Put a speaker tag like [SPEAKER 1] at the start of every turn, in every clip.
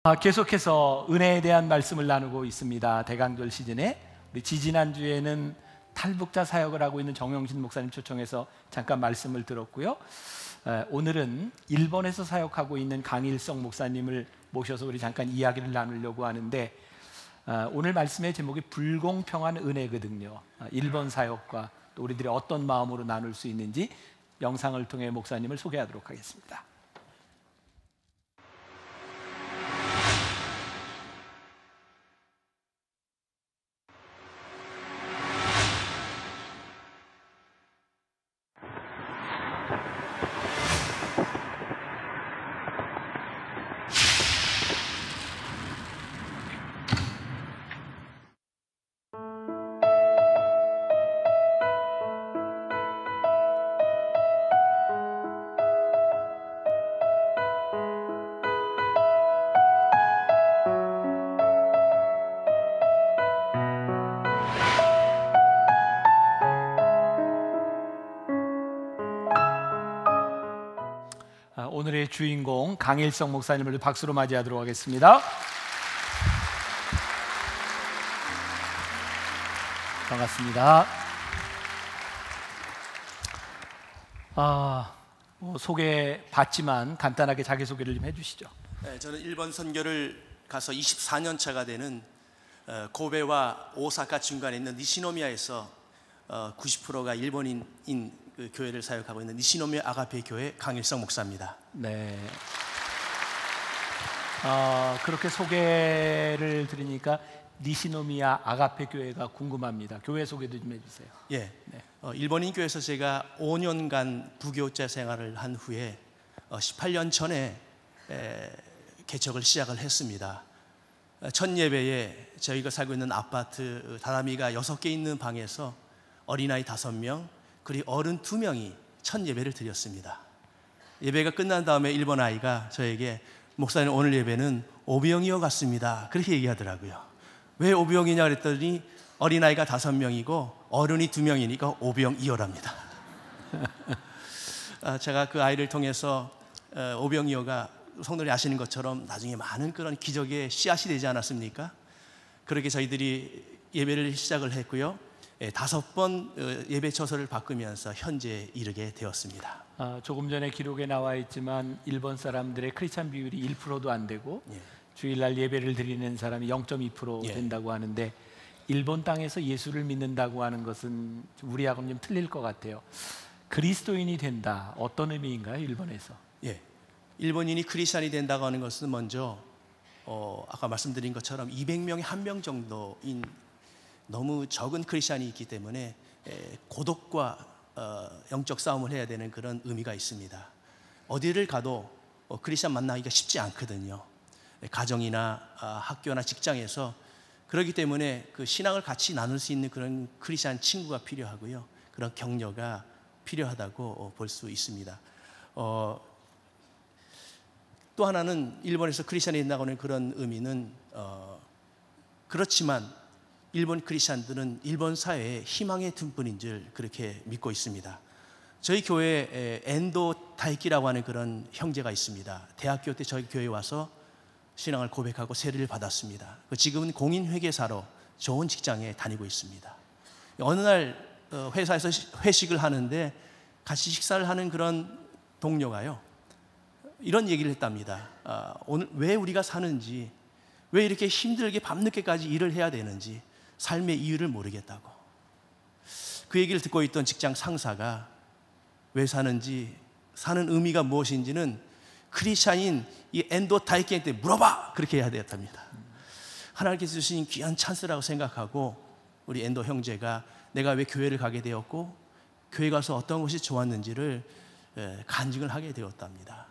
[SPEAKER 1] 계속해서 은혜에 대한 말씀을 나누고 있습니다. 대강절 시즌에 우리 지지난주에는 탈북자 사역을 하고 있는 정영신 목사님 초청해서 잠깐 말씀을 들었고요. 오늘은 일본에서 사역하고 있는 강일성 목사님을 모셔서 우리 잠깐 이야기를 나누려고 하는데, 오늘 말씀의 제목이 불공평한 은혜거든요. 일본 사역과 또 우리들이 어떤 마음으로 나눌 수 있는지 영상을 통해 목사님을 소개하도록 하겠습니다. 오늘의 주인공 강일성 목사님을 박수로 맞이하도록 하겠습니다. 반갑습니다. 소개 받지만 간단하게 자기소개를 좀 해주시죠.
[SPEAKER 2] 네, 저는 일본 선교를 가서 24년 차가 되는 고베와 오사카 중간에 있는 니시노미야에서 90%가 일본인인 그 교회를 사역하고 있는 니시노미야 아가페 교회 강일성 목사입니다.
[SPEAKER 1] 네. 그렇게 소개를 들으니까 니시노미야 아가페 교회가 궁금합니다. 교회 소개도 좀 해주세요.
[SPEAKER 2] 예.
[SPEAKER 1] 네.
[SPEAKER 2] 일본인 교회에서 제가 5년간 부교자 생활을 한 후에 18년 전에 개척을 시작을 했습니다. 첫 예배에 저희가 살고 있는 아파트 다다미가 6개 있는 방에서 어린아이 5명 그리고 어른 2명이 첫 예배를 드렸습니다. 예배가 끝난 다음에 일본 아이가 저에게 목사님 오늘 예배는 오병이어 같습니다 그렇게 얘기하더라고요. 왜 오병이냐 그랬더니 어린아이가 5명이고 어른이 2명이니까 오병이어랍니다. 제가 그 아이를 통해서 오병이어가 성도들이 아시는 것처럼 나중에 많은 그런 기적의 씨앗이 되지 않았습니까? 그렇게 저희들이 예배를 시작을 했고요. 5번 예배 처소를 바꾸면서 현재 이르게 되었습니다.
[SPEAKER 1] 조금 전에 기록에 나와 있지만 일본 사람들의 크리스찬 비율이 1%도 안 되고 주일날 예배를 드리는 사람이 0.2% 된다고 하는데, 일본 땅에서 예수를 믿는다고 하는 것은 우리하고는 좀 틀릴 것 같아요. 그리스도인이 된다, 어떤 의미인가요? 일본에서?
[SPEAKER 2] 일본인이 크리스찬이 된다고 하는 것은 먼저 아까 말씀드린 것처럼 200명에 1명 정도인 너무 적은 크리스찬이 있기 때문에 고독과 영적 싸움을 해야 되는 그런 의미가 있습니다. 어디를 가도 크리스찬 만나기가 쉽지 않거든요. 가정이나 학교나 직장에서. 그렇기 때문에 그 신앙을 같이 나눌 수 있는 그런 크리스찬 친구가 필요하고요. 그런 격려가 필요하다고 볼 수 있습니다. 또 하나는 일본에서 크리스찬이 된다고 하는 그런 의미는 그렇지만 일본 크리스찬들은 일본 사회의 희망의 든뿐인 줄 그렇게 믿고 있습니다. 저희 교회에 엔도 다이키라고 하는 그런 형제가 있습니다. 대학교 때 저희 교회에 와서 신앙을 고백하고 세례를 받았습니다. 지금은 공인회계사로 좋은 직장에 다니고 있습니다. 어느 날 회사에서 회식을 하는데 같이 식사를 하는 그런 동료가요, 이런 얘기를 했답니다. 오늘 왜 우리가 사는지, 왜 이렇게 힘들게 밤늦게까지 일을 해야 되는지 삶의 이유를 모르겠다고. 그 얘기를 듣고 있던 직장 상사가 왜 사는지, 사는 의미가 무엇인지는 크리스찬인 이 엔도 다이키한테 물어봐, 그렇게 해야 되었답니다. 하나님께서 주신 귀한 찬스라고 생각하고 우리 엔도 형제가 내가 왜 교회를 가게 되었고 교회 가서 어떤 것이 좋았는지를 간증을 하게 되었답니다.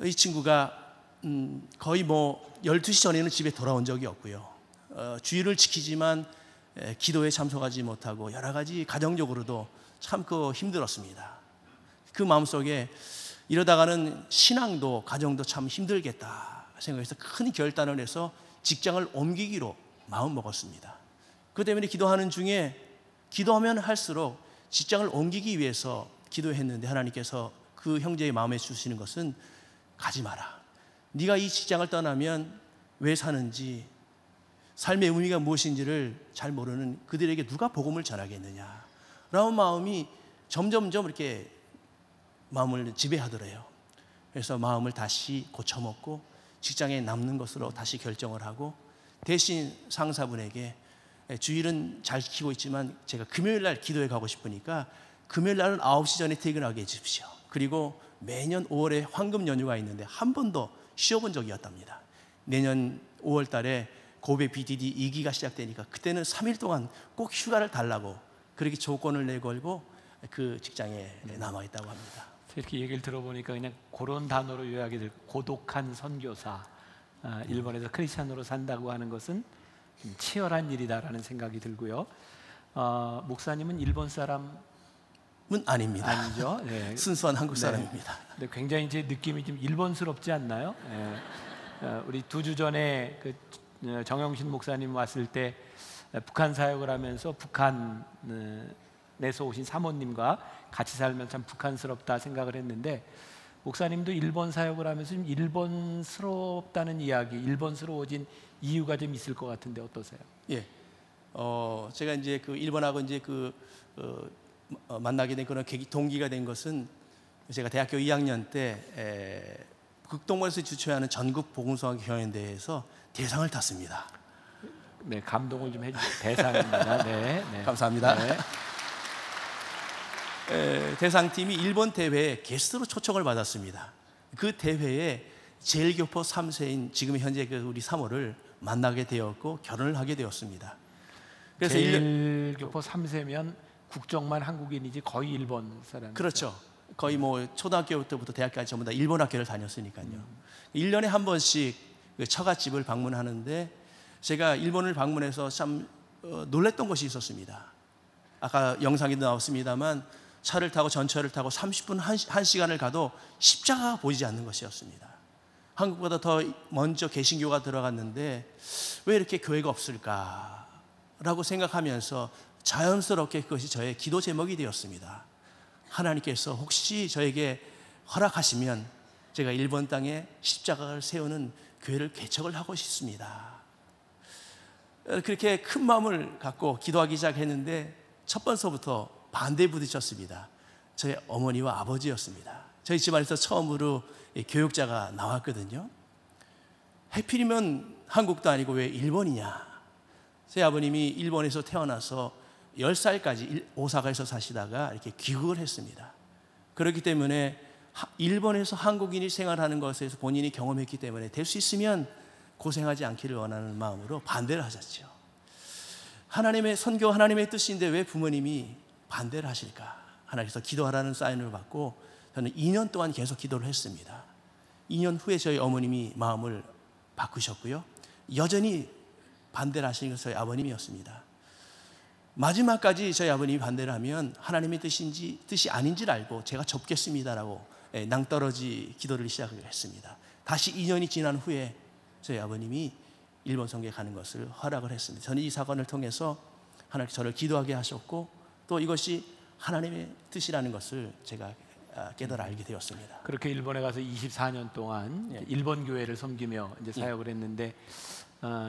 [SPEAKER 2] 이 친구가 거의 12시 전에는 집에 돌아온 적이 없고요. 주일을 지키지만 기도에 참석하지 못하고 여러 가지 가정적으로도 참 힘들었습니다. 그 마음속에 이러다가는 신앙도 가정도 참 힘들겠다 생각해서 큰 결단을 해서 직장을 옮기기로 마음먹었습니다. 그 때문에 기도하는 중에 기도하면 할수록 직장을 옮기기 위해서 기도했는데 하나님께서 그 형제의 마음에 주시는 것은 가지 마라. 네가 이 직장을 떠나면 왜 사는지, 삶의 의미가 무엇인지를 잘 모르는 그들에게 누가 복음을 전하겠느냐 라는 마음이 점점점 이렇게 마음을 지배하더래요. 그래서 마음을 다시 고쳐먹고 직장에 남는 것으로 다시 결정을 하고, 대신 상사분에게 주일은 잘 지키고 있지만 제가 금요일 날 기도에 가고 싶으니까 금요일 날은 9시 전에 퇴근하게 해주십시오. 그리고 매년 5월에 황금 연휴가 있는데 한 번도 쉬어본 적이 없답니다. 내년 5월 달에 고베 BDD 2기가 시작되니까 그때는 3일 동안 꼭 휴가를 달라고 그렇게 조건을 내걸고 그 직장에 남아있다고 합니다.
[SPEAKER 1] 이렇게 얘기를 들어보니까 그냥 그런 단어로 요약이 될, 고독한 선교사. 일본에서 크리스찬으로 산다고 하는 것은 좀 치열한 일이다라는 생각이 들고요. 목사님은 일본 사람
[SPEAKER 2] 아닙니다.
[SPEAKER 1] 아니죠? 네.
[SPEAKER 2] 순수한 한국 사람입니다.
[SPEAKER 1] 네. 굉장히 제 느낌이 좀 일본스럽지 않나요? 우리 2주 전에 그 정영신 목사님 왔을 때 북한 사역을 하면서 북한에서 오신 사모님과 같이 살면 참 북한스럽다 생각을 했는데, 목사님도 일본 사역을 하면서 좀 일본스럽다는 이야기, 일본스러워진 이유가 좀 있을 것 같은데 어떠세요?
[SPEAKER 2] 예, 제가 이제 그 일본하고 이제 만나게 된 그런 동기가 된 것은, 제가 대학교 2학년 때 극동원에서 주최하는 전국 복음성화 경연대회에서 대상을 탔습니다.
[SPEAKER 1] 네, 감동을 좀 해주세요. 대상입니다. 네, 네.
[SPEAKER 2] 감사합니다.
[SPEAKER 1] 네.
[SPEAKER 2] 대상팀이 일본 대회에 게스트로 초청을 받았습니다. 그 대회에 제일교포 3세인 지금 현재 그 우리 사모를 만나게 되었고 결혼을 하게 되었습니다.
[SPEAKER 1] 그래서 제일교포 3세면 국적만 한국인이지 거의 일본 사람.
[SPEAKER 2] 그렇죠. 거의 뭐 초등학교 때부터 대학까지 전부 다 일본 학교를 다녔으니까요. 1년에 한 번씩 그 처갓집을 방문하는데, 제가 일본을 방문해서 참 놀랬던 것이 있었습니다. 아까 영상에도 나왔습니다만 차를 타고 전철을 타고 30분 1시간을 가도 십자가가 보이지 않는 것이었습니다. 한국보다 더 먼저 개신교가 들어갔는데 왜 이렇게 교회가 없을까라고 생각하면서 자연스럽게 그것이 저의 기도 제목이 되었습니다. 하나님께서 혹시 저에게 허락하시면 제가 일본 땅에 십자가를 세우는 교회를 개척을 하고 싶습니다. 그렇게 큰 마음을 갖고 기도하기 시작했는데 첫 번서부터 반대에 부딪혔습니다. 저희 어머니와 아버지였습니다. 저희 집안에서 처음으로 교육자가 나왔거든요. 하필이면 한국도 아니고 왜 일본이냐. 제 아버님이 일본에서 태어나서 10살까지 오사카에서 사시다가 이렇게 귀국을 했습니다. 그렇기 때문에 일본에서 한국인이 생활하는 것에서 본인이 경험했기 때문에 될 수 있으면 고생하지 않기를 원하는 마음으로 반대를 하셨죠. 하나님의 선교, 하나님의 뜻인데 왜 부모님이 반대를 하실까? 하나님께서 기도하라는 사인을 받고 저는 2년 동안 계속 기도를 했습니다. 2년 후에 저희 어머님이 마음을 바꾸셨고요. 여전히 반대를 하시는 것은 저희 아버님이었습니다. 마지막까지 저희 아버님이 반대를 하면 하나님의 뜻이 아닌지를 알고 제가 접겠습니다라고 낭떠러지 기도를 시작을 했습니다. 다시 2년이 지난 후에 저희 아버님이 일본 선교에 가는 것을 허락을 했습니다. 저는 이 사건을 통해서 하나님께서 저를 기도하게 하셨고 또 이것이 하나님의 뜻이라는 것을 제가 깨달아 알게 되었습니다.
[SPEAKER 1] 그렇게 일본에 가서 24년 동안 일본 교회를 섬기며 이제 사역을 했는데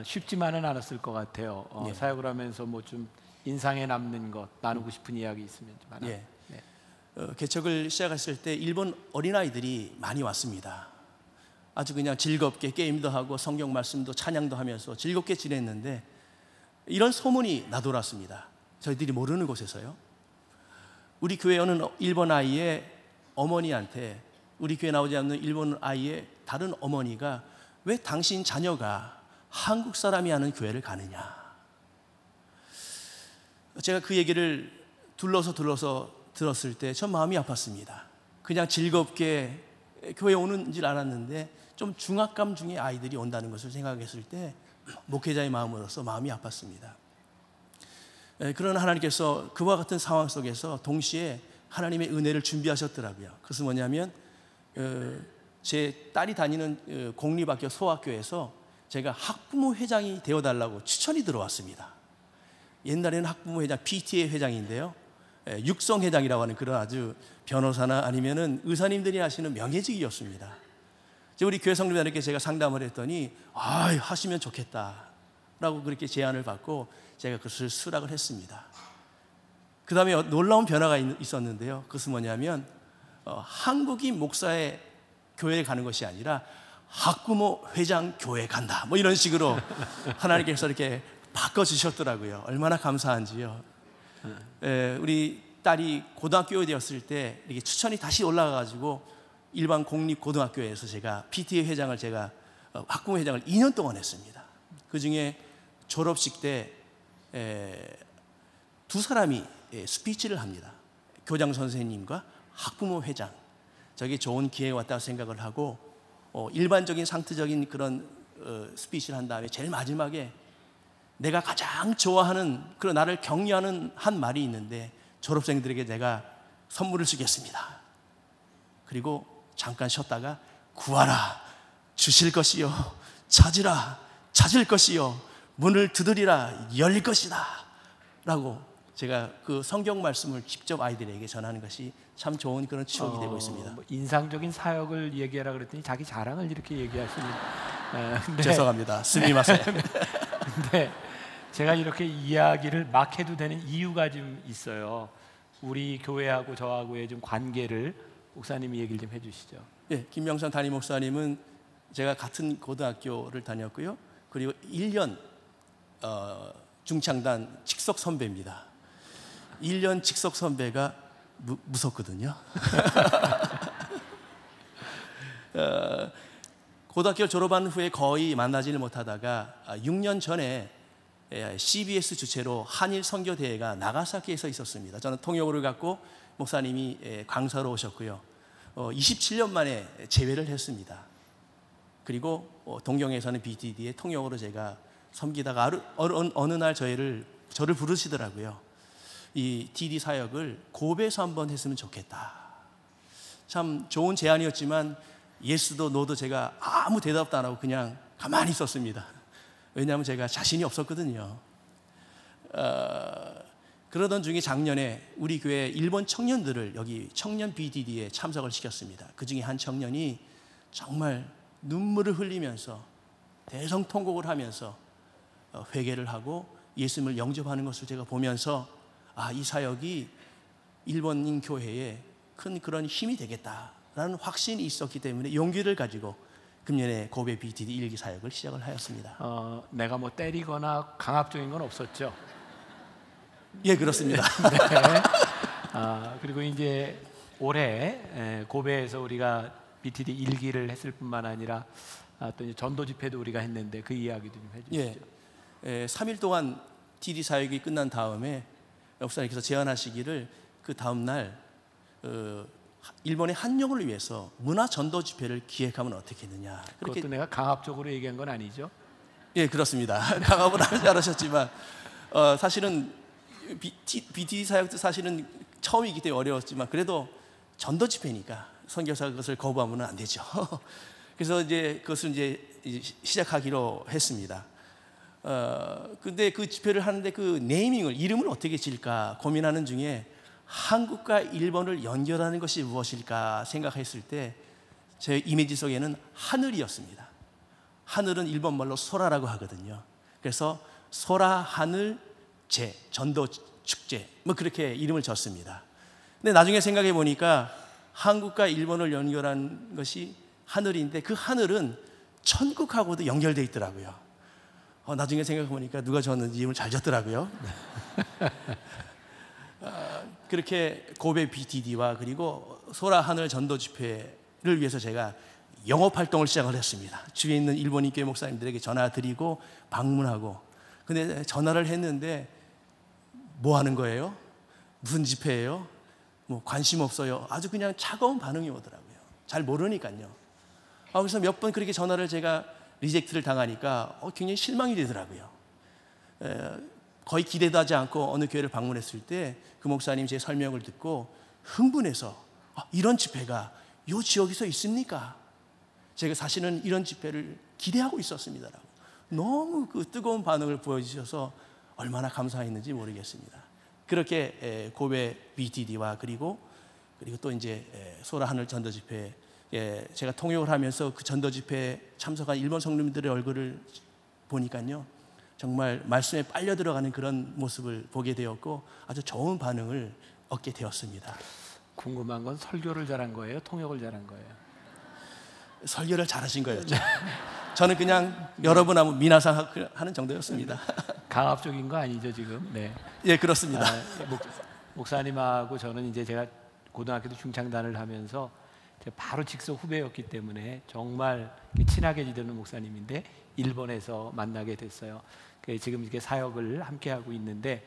[SPEAKER 1] 쉽지만은 않았을 것 같아요. 사역을 하면서 뭐 좀 인상에 남는 것, 나누고 싶은 이야기 있으면 좀 하나. 네.
[SPEAKER 2] 개척을 시작했을 때 일본 어린아이들이 많이 왔습니다. 아주 그냥 즐겁게 게임도 하고 성경 말씀도 찬양도 하면서 즐겁게 지냈는데 이런 소문이 나돌았습니다. 저희들이 모르는 곳에서요. 우리 교회 오는 일본 아이의 어머니한테, 우리 교회 나오지 않는 일본 아이의 다른 어머니가 왜 당신 자녀가 한국 사람이 하는 교회를 가느냐. 제가 그 얘기를 둘러서 들었을 때 전 마음이 아팠습니다. 그냥 즐겁게 교회 오는 줄 알았는데 좀 중압감 중에 아이들이 온다는 것을 생각했을 때 목회자의 마음으로서 마음이 아팠습니다. 그러나 하나님께서 그와 같은 상황 속에서 동시에 하나님의 은혜를 준비하셨더라고요. 그것은 뭐냐면 제 딸이 다니는 공립학교 소학교에서 제가 학부모 회장이 되어달라고 추천이 들어왔습니다. 옛날에는 학부모 회장, PTA 회장인데요. 육성회장이라고 하는 그런 아주 변호사나 아니면은 의사님들이 하시는 명예직이었습니다. 이제 우리 교회 성도님들께 제가 상담을 했더니 하시면 좋겠다라고 그렇게 제안을 받고 제가 그것을 수락을 했습니다. 그 다음에 놀라운 변화가 있었는데요. 그것은 뭐냐면 한국인 목사의 교회에 가는 것이 아니라 학부모 회장 교회에 간다, 뭐 이런 식으로 하나님께서 이렇게 바꿔주셨더라고요. 얼마나 감사한지요. 우리 딸이 고등학교에 되었을 때 이렇게 추천이 다시 올라가가지고 일반 공립고등학교에서 제가 PTA 회장을 학부모 회장을 2년 동안 했습니다. 그 중에 졸업식 때 두 사람이 스피치를 합니다. 교장 선생님과 학부모 회장. 저게 좋은 기회가 왔다고 생각을 하고 일반적인 상투적인 그런 스피치를 한 다음에 제일 마지막에 내가 가장 좋아하는, 그런 나를 격려하는 한 말이 있는데, 졸업생들에게 내가 선물을 주겠습니다. 그리고 잠깐 쉬었다가 구하라 주실 것이요, 찾으라 찾을 것이요, 문을 두드리라 열릴 것이다 라고 제가 그 성경 말씀을 직접 아이들에게 전하는 것이 참 좋은 그런 추억이 되고 있습니다.
[SPEAKER 1] 인상적인 사역을 얘기하라 그랬더니 자기 자랑을 이렇게 얘기하시는.
[SPEAKER 2] 죄송합니다. 스미마세.
[SPEAKER 1] 근데 제가 이렇게 이야기를 막 해도 되는 이유가 좀 있어요. 우리 교회하고 저하고의 좀 관계를 목사님이 얘기를 좀 해주시죠.
[SPEAKER 2] 예, 김명선 담임 목사님은 제가 같은 고등학교를 다녔고요. 그리고 1년 중창단 직속 선배입니다. 1년 직속 선배가 무섭거든요. 고등학교 졸업한 후에 거의 만나지를 못하다가 6년 전에 CBS 주최로 한일 선교 대회가 나가사키에서 있었습니다. 저는 통역을 갖고 목사님이 강사로 오셨고요. 27년 만에 재회를 했습니다. 그리고 동경에서는 BTD의 통역으로 제가 섬기다가 어느 날 저를 부르시더라고요. 이 TD 사역을 고베에서 한번 했으면 좋겠다. 참 좋은 제안이었지만 예스도 노도 제가 아무 대답도 안 하고 그냥 가만히 있었습니다. 왜냐하면 제가 자신이 없었거든요. 그러던 중에 작년에 우리 교회 일본 청년들을 여기 청년 BDD에 참석을 시켰습니다. 그 중에 한 청년이 정말 눈물을 흘리면서 대성통곡을 하면서 회개를 하고 예수님을 영접하는 것을 제가 보면서 이 사역이 일본인 교회에 큰 그런 힘이 되겠다라는 확신이 있었기 때문에 용기를 가지고 금년에 고베 BTD 일기 사역을 시작을 하였습니다.
[SPEAKER 1] 내가 뭐 때리거나 강압적인 건 없었죠?
[SPEAKER 2] 예, 그렇습니다.
[SPEAKER 1] 네. 그리고 이제 올해 고베에서 우리가 BTD 일기를 했을 뿐만 아니라 또 이제 전도 집회도 우리가 했는데 그 이야기도 좀 해주시죠.
[SPEAKER 2] 예, 3일 동안 TD 사역이 끝난 다음에 목사님께서 제안하시기를 그 다음 날 일본의 한영을 위해서 문화 전도 집회를 기획하면 어떻겠느냐.
[SPEAKER 1] 그것도 내가 강압적으로 얘기한 건 아니죠?
[SPEAKER 2] 예, 그렇습니다. 강압은 하지 않으셨지만 사실은 BTD 사역도 사실은 처음이기 때문에 어려웠지만 그래도 전도 집회니까 선교사가 그것을 거부하면 안 되죠. 그래서 이제 그것을 이제 시작하기로 했습니다. 근데 그 집회를 하는데 그 네이밍을, 이름을 어떻게 지을까 고민하는 중에 한국과 일본을 연결하는 것이 무엇일까 생각했을 때 제 이미지 속에는 하늘이었습니다. 하늘은 일본말로 소라라고 하거든요. 그래서 소라 하늘 제 전도 축제 뭐 그렇게 이름을 졌습니다. 근데 나중에 생각해 보니까 한국과 일본을 연결한 것이 하늘인데 그 하늘은 천국하고도 연결되어 있더라고요. 나중에 생각해 보니까 누가 졌는지 이름을 잘 졌더라고요. 그렇게 고베 BTD와 그리고 소라 하늘 전도 집회를 위해서 제가 영업 활동을 시작을 했습니다. 주위에 있는 일본인 교회 목사님들에게 전화 드리고 방문하고. 근데 전화를 했는데 뭐 하는 거예요? 무슨 집회예요? 뭐 관심 없어요. 아주 그냥 차가운 반응이 오더라고요. 잘 모르니까요. 그래서 몇 번 그렇게 전화를 제가 리젝트를 당하니까 굉장히 실망이 되더라고요. 거의 기대도 하지 않고 어느 교회를 방문했을 때 그 목사님 제 설명을 듣고 흥분해서 이런 집회가 이 지역에서 있습니까? 제가 사실은 이런 집회를 기대하고 있었습니다라고 너무 그 뜨거운 반응을 보여주셔서 얼마나 감사했는지 모르겠습니다. 그렇게 고베 BTD와 그리고 또 이제 소라 하늘 전도 집회 제가 통역을 하면서 그 전도 집회에 참석한 일본 성도님들의 얼굴을 보니까요, 정말 말씀에 빨려 들어가는 그런 모습을 보게 되었고 아주 좋은 반응을 얻게 되었습니다.
[SPEAKER 1] 궁금한 건 설교를 잘한 거예요? 통역을 잘한 거예요?
[SPEAKER 2] 설교를 잘하신 거예요. 저는 그냥 여러분하고 미나상 하는 정도였습니다.
[SPEAKER 1] 강압적인 거 아니죠 지금? 네.
[SPEAKER 2] 예, 그렇습니다.
[SPEAKER 1] 목사님하고 저는 이제 제가 고등학교 때 중창단을 하면서 제가 바로 직속 후배였기 때문에 정말 친하게 지내는 목사님인데 일본에서 만나게 됐어요. 지금 이렇게 사역을 함께 하고 있는데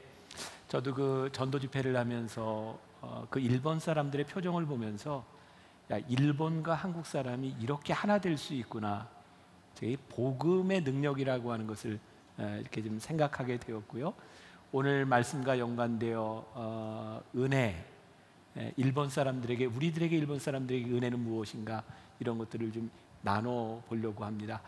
[SPEAKER 1] 저도 그 전도 집회를 하면서 그 일본 사람들의 표정을 보면서 야, 일본과 한국 사람이 이렇게 하나 될 수 있구나. 이 복음의 능력이라고 하는 것을 이렇게 좀 생각하게 되었고요. 오늘 말씀과 연관되어 은혜, 일본 사람들에게, 우리들에게 일본 사람들에게 은혜는 무엇인가, 이런 것들을 좀 나눠 보려고 합니다.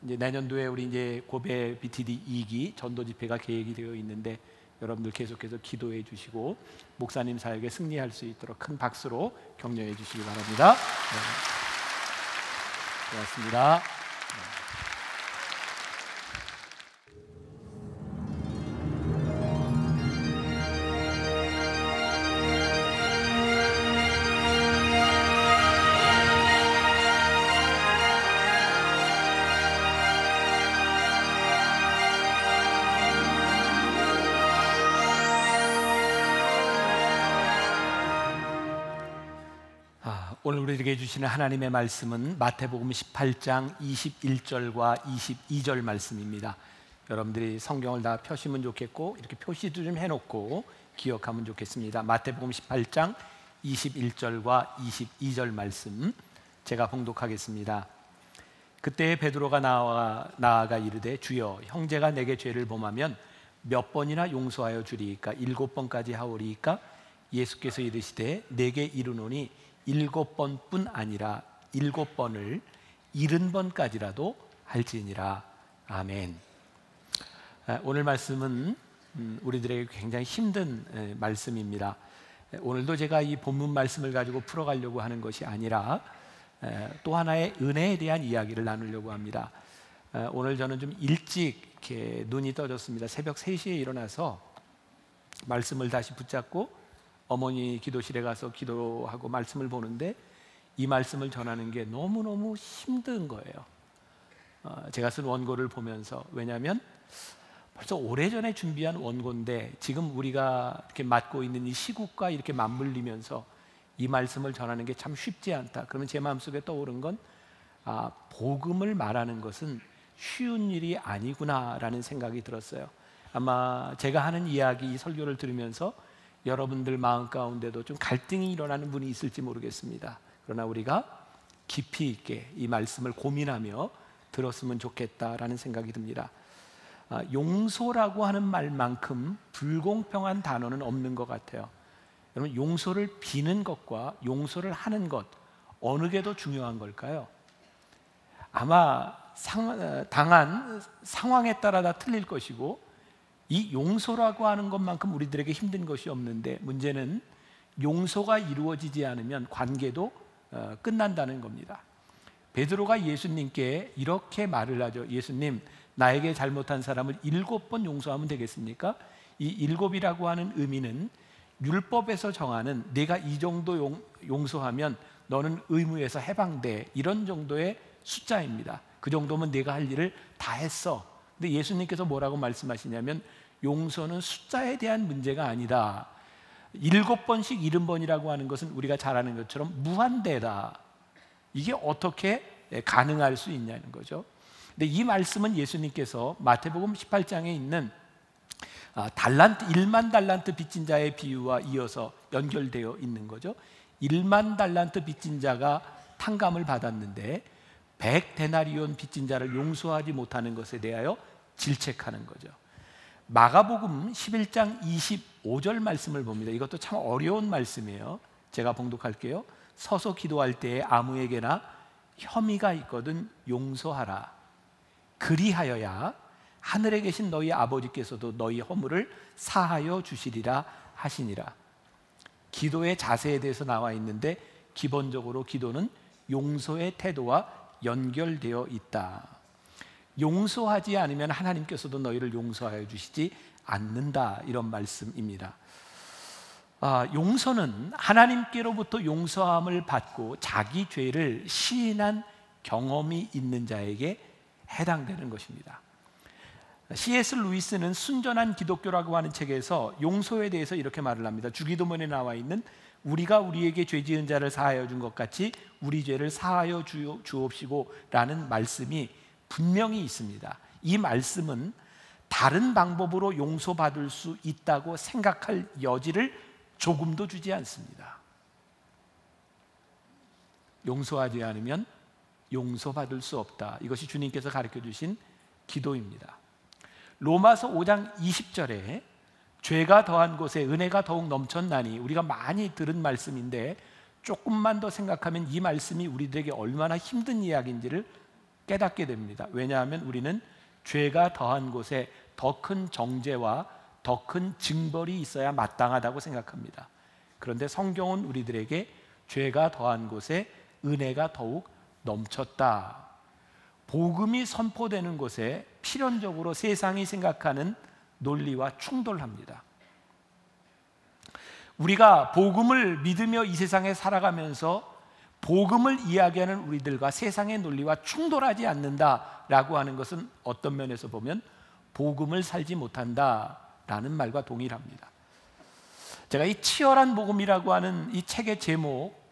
[SPEAKER 1] 이제 내년도에 우리 이제 고베 BTD 2기 전도 집회가 계획이 되어 있는데 여러분들 계속해서 기도해 주시고 목사님 사역에 승리할 수 있도록 큰 박수로 격려해 주시기 바랍니다. 네. 고맙습니다. 오늘 우리에게 주시는 하나님의 말씀은 마태복음 18장 21절과 22절 말씀입니다. 여러분들이 성경을 다 펴시면 좋겠고 이렇게 표시도 좀 해놓고 기억하면 좋겠습니다. 마태복음 18장 21절과 22절 말씀 제가 봉독하겠습니다. 그때 베드로가 나아가 이르되 주여 형제가 내게 죄를 범하면 몇 번이나 용서하여 주리이까? 7번까지 하오리이까? 예수께서 이르시되 내게 이르노니 7번뿐 아니라 7번을 70번까지라도 할지니라. 아멘. 오늘 말씀은 우리들에게 굉장히 힘든 말씀입니다. 오늘도 제가 이 본문 말씀을 가지고 풀어가려고 하는 것이 아니라 또 하나의 은혜에 대한 이야기를 나누려고 합니다. 오늘 저는 좀 일찍 이렇게 눈이 떠졌습니다. 새벽 3시에 일어나서 말씀을 다시 붙잡고 어머니 기도실에 가서 기도하고 말씀을 보는데 이 말씀을 전하는 게 너무너무 힘든 거예요. 제가 쓴 원고를 보면서, 왜냐하면 벌써 오래전에 준비한 원고인데 지금 우리가 이렇게 맡고 있는 이 시국과 이렇게 맞물리면서 이 말씀을 전하는 게 참 쉽지 않다. 그러면 제 마음속에 떠오른 건 복음을 말하는 것은 쉬운 일이 아니구나라는 생각이 들었어요. 아마 제가 하는 이야기, 이 설교를 들으면서 여러분들 마음 가운데도 좀 갈등이 일어나는 분이 있을지 모르겠습니다. 그러나 우리가 깊이 있게 이 말씀을 고민하며 들었으면 좋겠다라는 생각이 듭니다. 용서라고 하는 말만큼 불공평한 단어는 없는 것 같아요. 여러분, 용서를 비는 것과 용서를 하는 것, 어느 게 더 중요한 걸까요? 아마 당한 상황에 따라 다 틀릴 것이고, 이 용서라고 하는 것만큼 우리들에게 힘든 것이 없는데 문제는 용서가 이루어지지 않으면 관계도 끝난다는 겁니다. 베드로가 예수님께 이렇게 말을 하죠. 예수님, 나에게 잘못한 사람을 7번 용서하면 되겠습니까? 이 7이라고 하는 의미는 율법에서 정하는 내가 이 정도 용서하면 너는 의무에서 해방돼, 이런 정도의 숫자입니다. 그 정도면 내가 할 일을 다 했어. 근데 예수님께서 뭐라고 말씀하시냐면 용서는 숫자에 대한 문제가 아니다. 7번씩 70번이라고 하는 것은 우리가 잘 아는 것처럼 무한대다. 이게 어떻게 가능할 수 있냐는 거죠. 근데 이 말씀은 예수님께서 마태복음 18장에 있는 1만 달란트 빚진 자의 비유와 이어서 연결되어 있는 거죠. 1만 달란트 빚진 자가 탕감을 받았는데 100데나리온 빚진 자를 용서하지 못하는 것에 대하여 질책하는 거죠. 마가복음 11장 25절 말씀을 봅니다. 이것도 참 어려운 말씀이에요. 제가 봉독할게요. 서서 기도할 때에 아무에게나 혐의가 있거든 용서하라. 그리하여야 하늘에 계신 너희 아버지께서도 너희 허물을 사하여 주시리라 하시니라. 기도의 자세에 대해서 나와 있는데 기본적으로 기도는 용서의 태도와 연결되어 있다. 용서하지 않으면 하나님께서도 너희를 용서하여 주시지 않는다, 이런 말씀입니다. 용서는 하나님께로부터 용서함을 받고 자기 죄를 시인한 경험이 있는 자에게 해당되는 것입니다. C.S. 루이스는 순전한 기독교라고 하는 책에서 용서에 대해서 이렇게 말을 합니다. 주기도문에 나와 있는 우리가 우리에게 죄 지은 자를 사하여 준 것 같이 우리 죄를 사하여 주옵시고 라는 말씀이 분명히 있습니다. 이 말씀은 다른 방법으로 용서받을 수 있다고 생각할 여지를 조금도 주지 않습니다. 용서하지 않으면 용서받을 수 없다. 이것이 주님께서 가르쳐 주신 기도입니다. 로마서 5장 20절에 죄가 더한 곳에 은혜가 더욱 넘쳤나니, 우리가 많이 들은 말씀인데 조금만 더 생각하면 이 말씀이 우리들에게 얼마나 힘든 이야기인지를 깨닫게 됩니다. 왜냐하면 우리는 죄가 더한 곳에 더 큰 정죄와 더 큰 징벌이 있어야 마땅하다고 생각합니다. 그런데 성경은 우리들에게 죄가 더한 곳에 은혜가 더욱 넘쳤다. 복음이 선포되는 곳에 필연적으로 세상이 생각하는 논리와 충돌합니다. 우리가 복음을 믿으며 이 세상에 살아가면서 복음을 이야기하는 우리들과 세상의 논리와 충돌하지 않는다라고 하는 것은 어떤 면에서 보면 복음을 살지 못한다라는 말과 동일합니다. 제가 이 치열한 복음이라고 하는 이 책의 제목,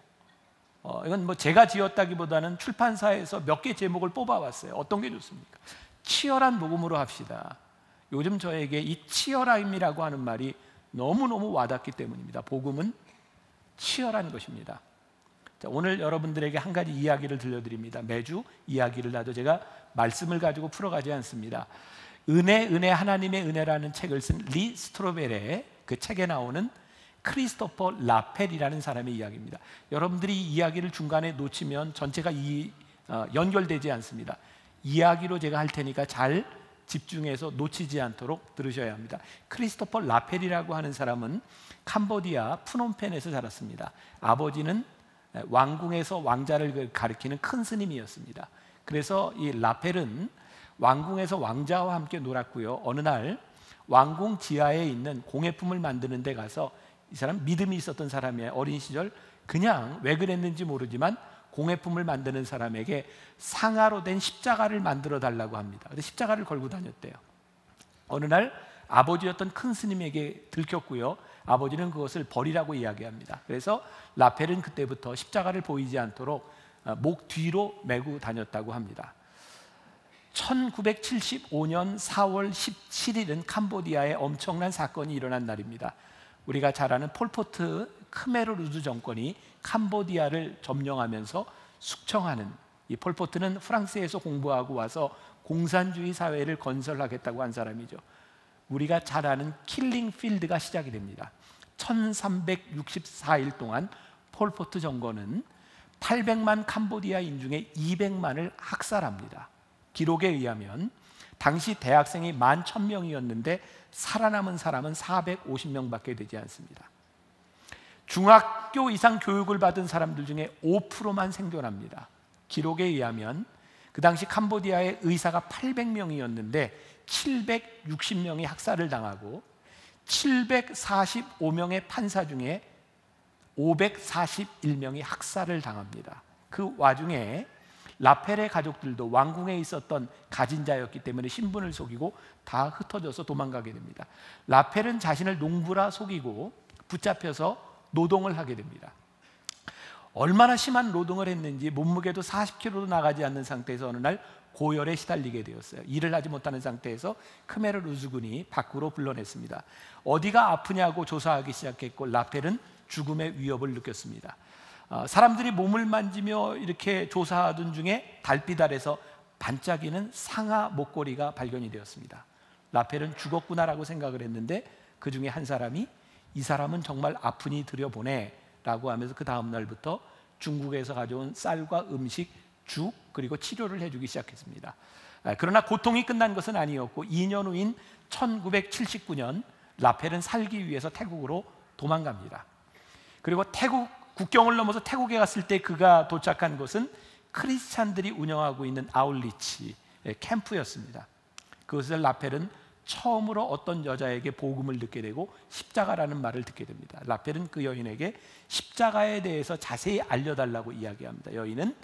[SPEAKER 1] 이건 뭐 제가 지었다기보다는 출판사에서 몇 개 제목을 뽑아왔어요. 어떤 게 좋습니까? 치열한 복음으로 합시다. 요즘 저에게 이 치열함이라고 하는 말이 너무너무 와닿기 때문입니다. 복음은 치열한 것입니다. 자, 오늘 여러분들에게 한 가지 이야기를 들려드립니다. 매주 이야기를 나도 제가 말씀을 가지고 풀어가지 않습니다. 은혜 하나님의 은혜라는 책을 쓴 리 스트로벨의 그 책에 나오는 크리스토퍼 라펠이라는 사람의 이야기입니다. 여러분들이 이 이야기를 중간에 놓치면 전체가 연결되지 않습니다. 이야기로 제가 할 테니까 잘 집중해서 놓치지 않도록 들으셔야 합니다. 크리스토퍼 라펠이라고 하는 사람은 캄보디아 푸놈펜에서 자랐습니다. 아버지는 왕궁에서 왕자를 가리키는 큰 스님이었습니다. 그래서 이 라펠은 왕궁에서 왕자와 함께 놀았고요. 어느 날 왕궁 지하에 있는 공예품을 만드는 데 가서, 이 사람 믿음이 있었던 사람이에요. 어린 시절 그냥 왜 그랬는지 모르지만 공예품을 만드는 사람에게 상아로 된 십자가를 만들어 달라고 합니다. 그래서 십자가를 걸고 다녔대요. 어느 날 아버지였던 큰 스님에게 들켰고요. 아버지는 그것을 버리라고 이야기합니다. 그래서 라펠은 그때부터 십자가를 보이지 않도록 목 뒤로 메고 다녔다고 합니다. 1975년 4월 17일은 캄보디아에 엄청난 사건이 일어난 날입니다. 우리가 잘 아는 폴포트 크메르루즈 정권이 캄보디아를 점령하면서 숙청하는, 이 폴포트는 프랑스에서 공부하고 와서 공산주의 사회를 건설하겠다고 한 사람이죠. 우리가 잘 아는 킬링 필드가 시작이 됩니다. 1364일 동안 폴포트 정권은 800만 캄보디아인 중에 200만을 학살합니다. 기록에 의하면 당시 대학생이 11,000명이었는데 살아남은 사람은 450명밖에 되지 않습니다. 중학교 이상 교육을 받은 사람들 중에 5%만 생존합니다. 기록에 의하면 그 당시 캄보디아의 의사가 800명이었는데 760명이 학살을 당하고 745명의 판사 중에 541명이 학살을 당합니다. 그 와중에 라펠의 가족들도 왕궁에 있었던 가진 자였기 때문에 신분을 속이고 다 흩어져서 도망가게 됩니다. 라펠은 자신을 농부라 속이고 붙잡혀서 노동을 하게 됩니다. 얼마나 심한 노동을 했는지 몸무게도 40kg도 나가지 않는 상태에서 어느 날 고열에 시달리게 되었어요. 일을 하지 못하는 상태에서 크메르루즈 군이 밖으로 불러냈습니다. 어디가 아프냐고 조사하기 시작했고 라펠은 죽음의 위협을 느꼈습니다. 사람들이 몸을 만지며 이렇게 조사하던 중에 달빛 아래서 반짝이는 상아 목걸이가 발견이 되었습니다. 라펠은 죽었구나라고 생각을 했는데 그 중에 한 사람이 이 사람은 정말 아프니 들여보내 라고 하면서 그 다음 날부터 중국에서 가져온 쌀과 음식, 죽, 그리고 치료를 해주기 시작했습니다. 그러나 고통이 끝난 것은 아니었고 2년 후인 1979년 라펠은 살기 위해서 태국으로 도망갑니다. 그리고 태국 국경을 넘어서 태국에 갔을 때 그가 도착한 곳은 크리스찬들이 운영하고 있는 아울리치 캠프였습니다. 그것을 라펠은 처음으로 어떤 여자에게 복음을 듣게 되고 십자가라는 말을 듣게 됩니다. 라펠은 그 여인에게 십자가에 대해서 자세히 알려달라고 이야기합니다. 여인은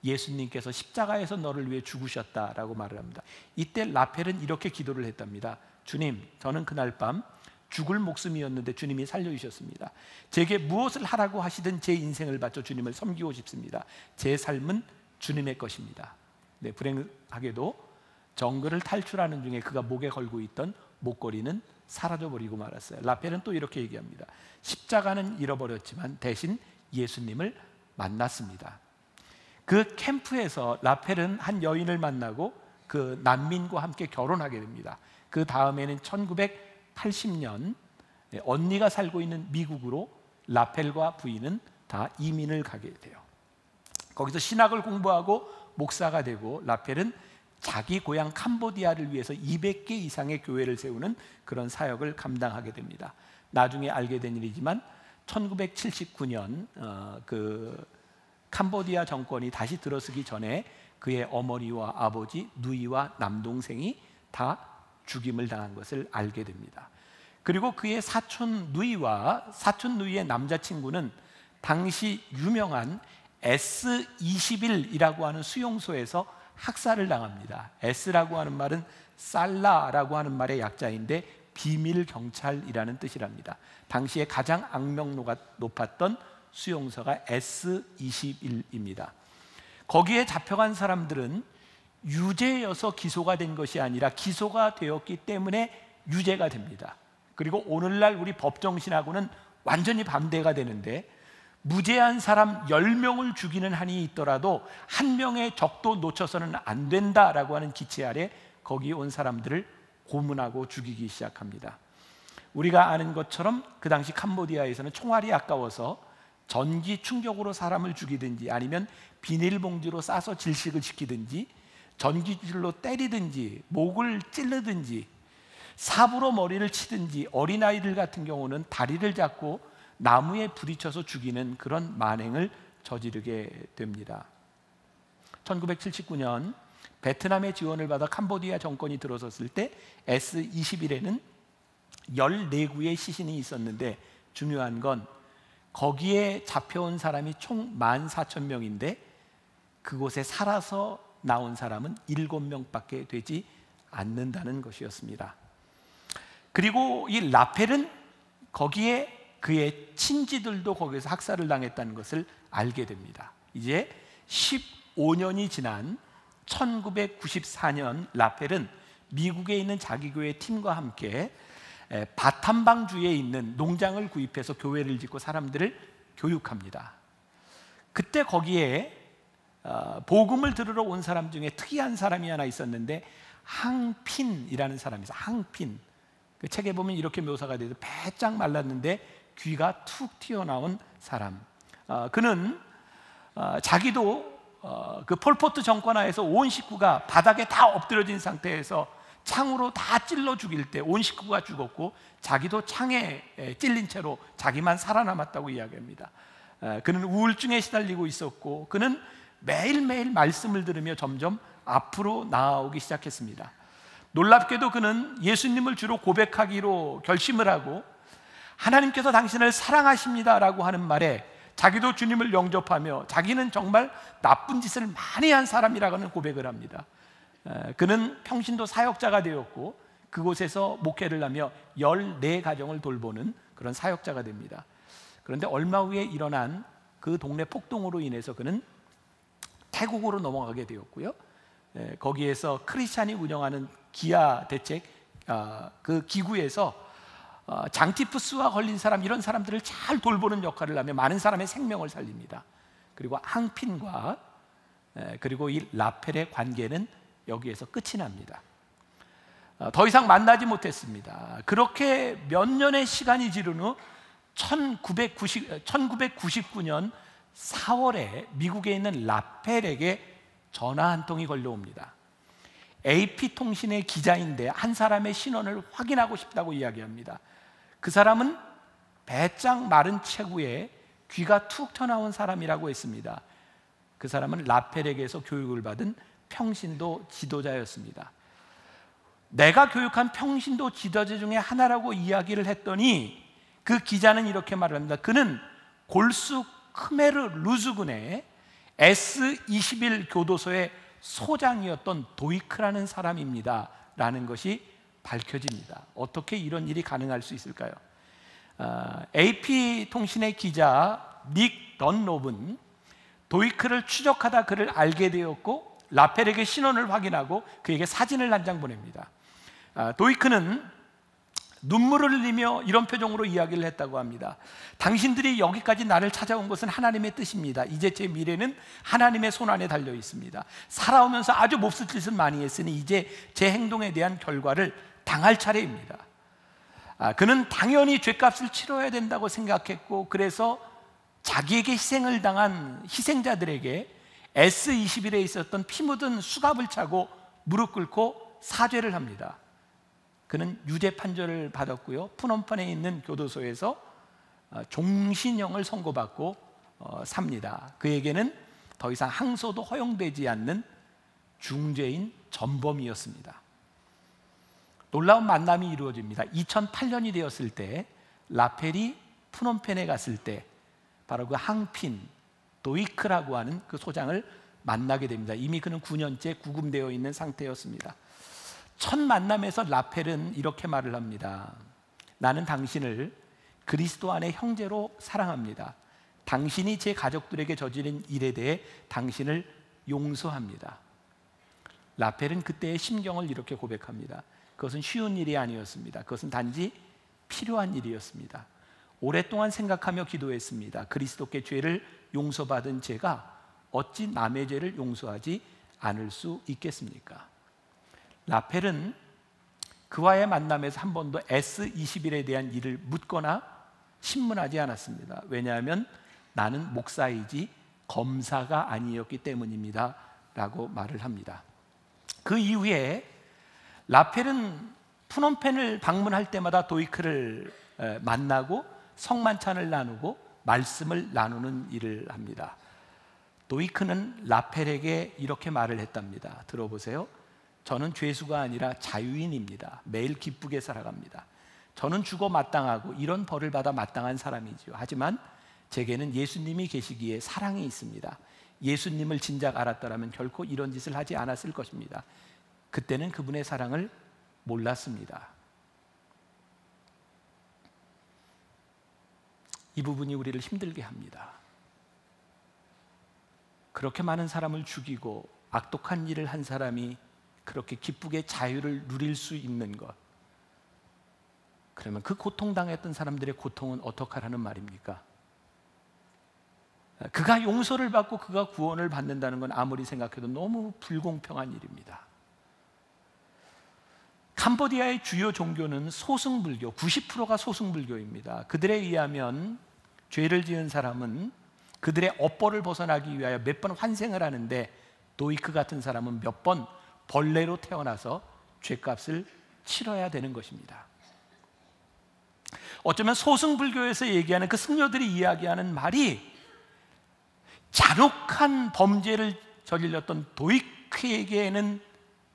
[SPEAKER 1] 예수님께서 십자가에서 너를 위해 죽으셨다라고 말을 합니다. 이때 라펠은 이렇게 기도를 했답니다. 주님, 저는 그날 밤 죽을 목숨이었는데 주님이 살려주셨습니다. 제게 무엇을 하라고 하시든 제 인생을 바쳐 주님을 섬기고 싶습니다. 제 삶은 주님의 것입니다. 네, 불행하게도 정글을 탈출하는 중에 그가 목에 걸고 있던 목걸이는 사라져버리고 말았어요. 라펠은 또 이렇게 얘기합니다. 십자가는 잃어버렸지만 대신 예수님을 만났습니다. 그 캠프에서 라펠은 한 여인을 만나고 그 난민과 함께 결혼하게 됩니다. 그 다음에는 1980년 언니가 살고 있는 미국으로 라펠과 부인은 다 이민을 가게 돼요. 거기서 신학을 공부하고 목사가 되고 라펠은 자기 고향 캄보디아를 위해서 200개 이상의 교회를 세우는 그런 사역을 감당하게 됩니다. 나중에 알게 된 일이지만 1979년 그 캄보디아 정권이 다시 들어서기 전에 그의 어머니와 아버지, 누이와 남동생이 다 죽임을 당한 것을 알게 됩니다. 그리고 그의 사촌 누이의 남자친구는 당시 유명한 S21이라고 하는 수용소에서 학살을 당합니다. S라고 하는 말은 살라라고 하는 말의 약자인데 비밀 경찰이라는 뜻이랍니다. 당시에 가장 악명로가 높았던 수용소가 S21입니다. 거기에 잡혀간 사람들은 유죄여서 기소가 된 것이 아니라 기소가 되었기 때문에 유죄가 됩니다. 그리고 오늘날 우리 법정신하고는 완전히 반대가 되는데 무죄한 사람 10명을 죽이는 한이 있더라도 한 명의 적도 놓쳐서는 안 된다라고 하는 기체 아래 거기에 온 사람들을 고문하고 죽이기 시작합니다. 우리가 아는 것처럼 그 당시 캄보디아에서는 총알이 아까워서 전기 충격으로 사람을 죽이든지 아니면 비닐봉지로 싸서 질식을 시키든지 전기줄로 때리든지 목을 찌르든지 삽으로 머리를 치든지 어린아이들 같은 경우는 다리를 잡고 나무에 부딪혀서 죽이는 그런 만행을 저지르게 됩니다. 1979년 베트남의 지원을 받아 캄보디아 정권이 들어섰을 때 S21에는 14구의 시신이 있었는데 중요한 건 거기에 잡혀온 사람이 총 14,000명인데 그곳에 살아서 나온 사람은 7명밖에 되지 않는다는 것이었습니다. 그리고 이 라펠은 거기에 그의 친지들도 거기서 학살을 당했다는 것을 알게 됩니다. 이제 15년이 지난 1994년 라펠은 미국에 있는 자기 교회 팀과 함께 바탐방주에 있는 농장을 구입해서 교회를 짓고 사람들을 교육합니다. 그때 거기에 복음을 들으러 온 사람 중에 특이한 사람이 하나 있었는데 항핀이라는 사람이 있어요. 항핀. 그 책에 보면 이렇게 묘사가 돼서 배짱 말랐는데 귀가 툭 튀어나온 사람. 그는 자기도 그 폴포트 정권 하에서 온 식구가 바닥에 다 엎드려진 상태에서 창으로 다 찔러 죽일 때 온 식구가 죽었고 자기도 창에 찔린 채로 자기만 살아남았다고 이야기합니다. 그는 우울증에 시달리고 있었고 그는 매일매일 말씀을 들으며 점점 앞으로 나아오기 시작했습니다. 놀랍게도 그는 예수님을 주로 고백하기로 결심을 하고 하나님께서 당신을 사랑하십니다라고 하는 말에 자기도 주님을 영접하며 자기는 정말 나쁜 짓을 많이 한 사람이라고 하는 고백을 합니다. 그는 평신도 사역자가 되었고 그곳에서 목회를 하며 14가정을 돌보는 그런 사역자가 됩니다. 그런데 얼마 후에 일어난 그 동네 폭동으로 인해서 그는 태국으로 넘어가게 되었고요. 거기에서 크리스찬이 운영하는 기아 대책 그 기구에서 장티푸스와 걸린 사람 이런 사람들을 잘 돌보는 역할을 하며 많은 사람의 생명을 살립니다. 그리고 항핀과 그리고 이 라펠의 관계는 여기에서 끝이 납니다. 더 이상 만나지 못했습니다. 그렇게 몇 년의 시간이 지른 후 1999년 4월에 미국에 있는 라펠에게 전화 한 통이 걸려옵니다. AP통신의 기자인데 한 사람의 신원을 확인하고 싶다고 이야기합니다. 그 사람은 배짱 마른 체구에 귀가 툭 튀어나온 사람이라고 했습니다. 그 사람은 라펠에게서 교육을 받은 평신도 지도자였습니다. 내가 교육한 평신도 지도자 중에 하나라고 이야기를 했더니 그 기자는 이렇게 말을 합니다. 그는 골수 크메르 루즈군의 S21 교도소의 소장이었던 도이크라는 사람입니다 라는 것이 밝혀집니다. 어떻게 이런 일이 가능할 수 있을까요? AP통신의 기자 닉 던롭은 도이크를 추적하다 그를 알게 되었고 라펠에게 신원을 확인하고 그에게 사진을 한 장 보냅니다. 도이크는 눈물을 흘리며 이런 표정으로 이야기를 했다고 합니다. 당신들이 여기까지 나를 찾아온 것은 하나님의 뜻입니다. 이제 제 미래는 하나님의 손안에 달려 있습니다. 살아오면서 아주 몹쓸 짓을 많이 했으니 이제 제 행동에 대한 결과를 당할 차례입니다. 그는 당연히 죄값을 치러야 된다고 생각했고 그래서 자기에게 희생을 당한 희생자들에게 S21에 있었던 피 묻은 수갑을 차고 무릎 꿇고 사죄를 합니다. 그는 유죄 판결을 받았고요, 푸놈펜에 있는 교도소에서 종신형을 선고받고 삽니다. 그에게는 더 이상 항소도 허용되지 않는 중죄인 전범이었습니다. 놀라운 만남이 이루어집니다. 2008년이 되었을 때 라펠이 푸놈펜에 갔을 때 바로 그 항핀 도이크라고 하는 그 소장을 만나게 됩니다. 이미 그는 9년째 구금되어 있는 상태였습니다. 첫 만남에서 라펠은 이렇게 말을 합니다. 나는 당신을 그리스도 안의 형제로 사랑합니다. 당신이 제 가족들에게 저지른 일에 대해 당신을 용서합니다. 라펠은 그때의 심경을 이렇게 고백합니다. 그것은 쉬운 일이 아니었습니다. 그것은 단지 필요한 일이었습니다. 오랫동안 생각하며 기도했습니다. 그리스도께 죄를 용서받은 제가 어찌 남의 죄를 용서하지 않을 수 있겠습니까? 라펠은 그와의 만남에서 한 번도 S21에 대한 일을 묻거나 신문하지 않았습니다. 왜냐하면 나는 목사이지 검사가 아니었기 때문입니다 라고 말을 합니다. 그 이후에 라펠은 푸놈펜을 방문할 때마다 도이크를 만나고 성만찬을 나누고 말씀을 나누는 일을 합니다. 도이크는 라펠에게 이렇게 말을 했답니다. 들어보세요. 저는 죄수가 아니라 자유인입니다. 매일 기쁘게 살아갑니다. 저는 죽어 마땅하고 이런 벌을 받아 마땅한 사람이지요. 하지만 제게는 예수님이 계시기에 사랑이 있습니다. 예수님을 진작 알았더라면 결코 이런 짓을 하지 않았을 것입니다. 그때는 그분의 사랑을 몰랐습니다. 이 부분이 우리를 힘들게 합니다. 그렇게 많은 사람을 죽이고 악독한 일을 한 사람이 그렇게 기쁘게 자유를 누릴 수 있는 것, 그러면 그 고통당했던 사람들의 고통은 어떡하라는 말입니까? 그가 용서를 받고 그가 구원을 받는다는 건 아무리 생각해도 너무 불공평한 일입니다. 캄보디아의 주요 종교는 소승불교, 90%가 소승불교입니다. 그들에 의하면 죄를 지은 사람은 그들의 업보를 벗어나기 위하여 몇 번 환생을 하는데 도이크 같은 사람은 몇 번 벌레로 태어나서 죄값을 치러야 되는 것입니다. 어쩌면 소승불교에서 얘기하는 그 승려들이 이야기하는 말이 잔혹한 범죄를 저질렀던 도이크에게는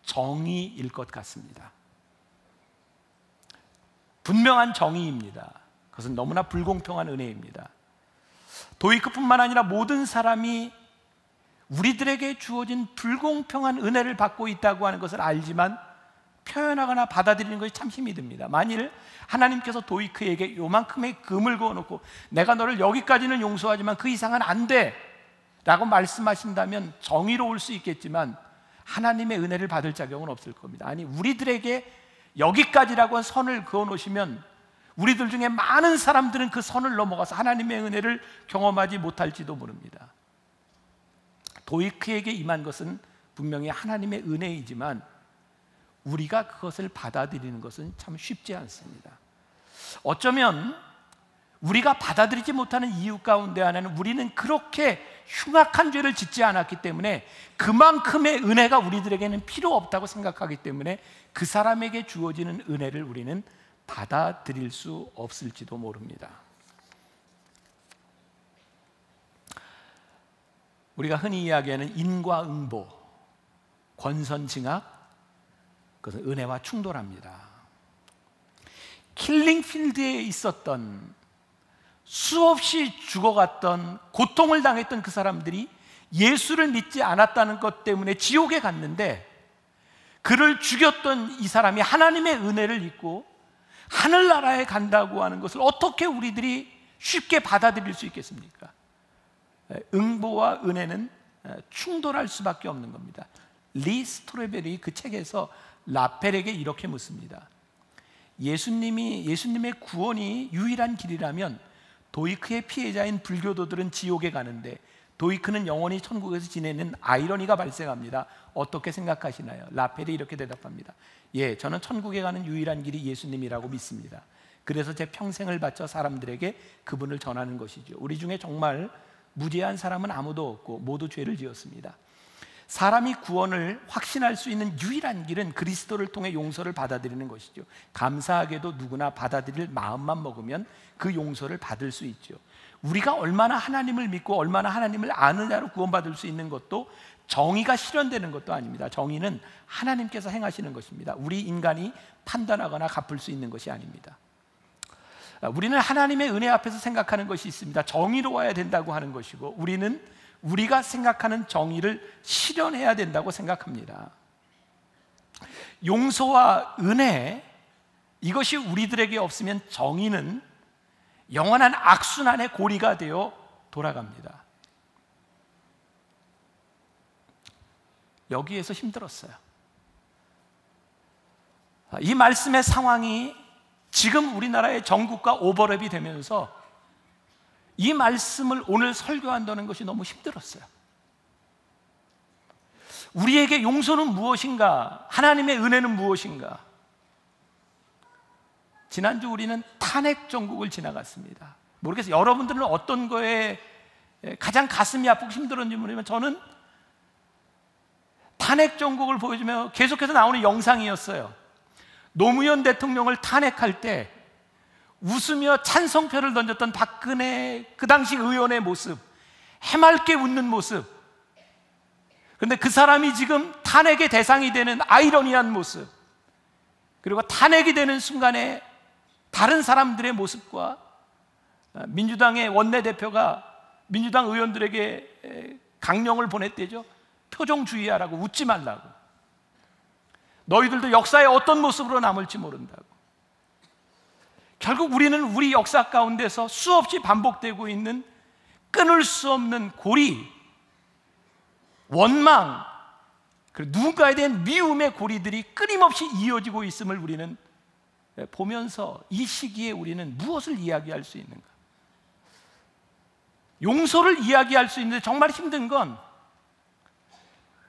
[SPEAKER 1] 정의일 것 같습니다. 분명한 정의입니다. 그것은 너무나 불공평한 은혜입니다. 도이크뿐만 아니라 모든 사람이 우리들에게 주어진 불공평한 은혜를 받고 있다고 하는 것을 알지만 표현하거나 받아들이는 것이 참 힘이 듭니다. 만일 하나님께서 도이크에게 요만큼의 금을 그어놓고 내가 너를 여기까지는 용서하지만 그 이상은 안 돼 라고 말씀하신다면 정의로울 수 있겠지만 하나님의 은혜를 받을 자격은 없을 겁니다. 아니, 우리들에게 여기까지라고 한 선을 그어놓으시면 우리들 중에 많은 사람들은 그 선을 넘어가서 하나님의 은혜를 경험하지 못할지도 모릅니다. 도이크에게 임한 것은 분명히 하나님의 은혜이지만 우리가 그것을 받아들이는 것은 참 쉽지 않습니다. 어쩌면 우리가 받아들이지 못하는 이유 가운데 하나는 우리는 그렇게 흉악한 죄를 짓지 않았기 때문에 그만큼의 은혜가 우리들에게는 필요 없다고 생각하기 때문에 그 사람에게 주어지는 은혜를 우리는 받아들일 수 없을지도 모릅니다. 우리가 흔히 이야기하는 인과응보, 권선징악, 그것은 은혜와 충돌합니다. 킬링필드에 있었던, 수없이 죽어갔던, 고통을 당했던 그 사람들이 예수를 믿지 않았다는 것 때문에 지옥에 갔는데, 그를 죽였던 이 사람이 하나님의 은혜를 입고 하늘나라에 간다고 하는 것을 어떻게 우리들이 쉽게 받아들일 수 있겠습니까? 응보와 은혜는 충돌할 수밖에 없는 겁니다. 리 스트로베리 그 책에서 라펠에게 이렇게 묻습니다. 예수님의 구원이 유일한 길이라면 도이크의 피해자인 불교도들은 지옥에 가는데 도이크는 영원히 천국에서 지내는 아이러니가 발생합니다. 어떻게 생각하시나요? 라펠이 이렇게 대답합니다. 예, 저는 천국에 가는 유일한 길이 예수님이라고 믿습니다. 그래서 제 평생을 바쳐 사람들에게 그분을 전하는 것이죠. 우리 중에 정말 무죄한 사람은 아무도 없고 모두 죄를 지었습니다. 사람이 구원을 확신할 수 있는 유일한 길은 그리스도를 통해 용서를 받아들이는 것이죠. 감사하게도 누구나 받아들일 마음만 먹으면 그 용서를 받을 수 있죠. 우리가 얼마나 하나님을 믿고 얼마나 하나님을 아느냐로 구원받을 수 있는 것도 정의가 실현되는 것도 아닙니다. 정의는 하나님께서 행하시는 것입니다. 우리 인간이 판단하거나 갚을 수 있는 것이 아닙니다. 우리는 하나님의 은혜 앞에서 생각하는 것이 있습니다. 정의로워야 된다고 하는 것이고, 우리는 우리가 생각하는 정의를 실현해야 된다고 생각합니다. 용서와 은혜, 이것이 우리들에게 없으면 정의는 영원한 악순환의 고리가 되어 돌아갑니다. 여기에서 힘들었어요. 이 말씀의 상황이 지금 우리나라의 전국과 오버랩이 되면서 이 말씀을 오늘 설교한다는 것이 너무 힘들었어요. 우리에게 용서는 무엇인가? 하나님의 은혜는 무엇인가? 지난주 우리는 탄핵 정국을 지나갔습니다. 모르겠어요. 여러분들은 어떤 거에 가장 가슴이 아프고 힘들었는지 모르지만 저는 탄핵 정국을 보여주며 계속해서 나오는 영상이었어요. 노무현 대통령을 탄핵할 때 웃으며 찬성표를 던졌던 박근혜 그 당시 의원의 모습, 해맑게 웃는 모습. 그런데 그 사람이 지금 탄핵의 대상이 되는 아이러니한 모습, 그리고 탄핵이 되는 순간에 다른 사람들의 모습과 민주당의 원내대표가 민주당 의원들에게 강령을 보냈대죠. 표정 주의하라고, 웃지 말라고. 너희들도 역사의 어떤 모습으로 남을지 모른다고. 결국 우리는 우리 역사 가운데서 수없이 반복되고 있는 끊을 수 없는 고리, 원망, 그리고 누군가에 대한 미움의 고리들이 끊임없이 이어지고 있음을 우리는 보면서 이 시기에 우리는 무엇을 이야기할 수 있는가? 용서를 이야기할 수 있는데 정말 힘든 건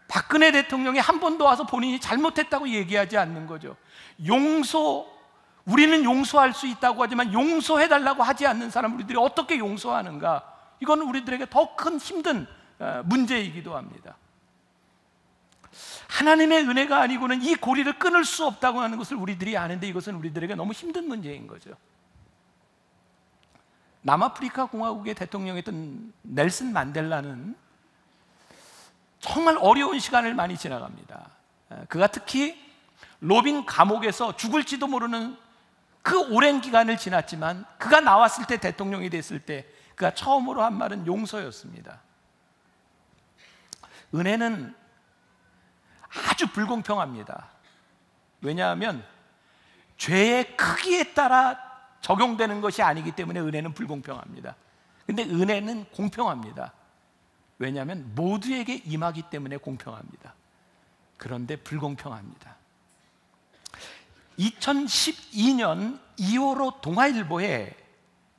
[SPEAKER 1] 박근혜 대통령이 한 번도 와서 본인이 잘못했다고 얘기하지 않는 거죠. 우리는 용서할 수 있다고 하지만 용서해달라고 하지 않는 사람 우리들이 어떻게 용서하는가? 이거는 우리들에게 더 큰 힘든 문제이기도 합니다. 하나님의 은혜가 아니고는 이 고리를 끊을 수 없다고 하는 것을 우리들이 아는데 이것은 우리들에게 너무 힘든 문제인 거죠. 남아프리카 공화국의 대통령이었던 넬슨 만델라는 정말 어려운 시간을 많이 지나갑니다. 그가 특히 로빈 감옥에서 죽을지도 모르는 그 오랜 기간을 지났지만 그가 나왔을 때, 대통령이 됐을 때 그가 처음으로 한 말은 용서였습니다. 은혜는 아주 불공평합니다. 왜냐하면 죄의 크기에 따라 적용되는 것이 아니기 때문에 은혜는 불공평합니다. 근데 은혜는 공평합니다. 왜냐하면 모두에게 임하기 때문에 공평합니다. 그런데 불공평합니다. 2012년 2월호 동아일보에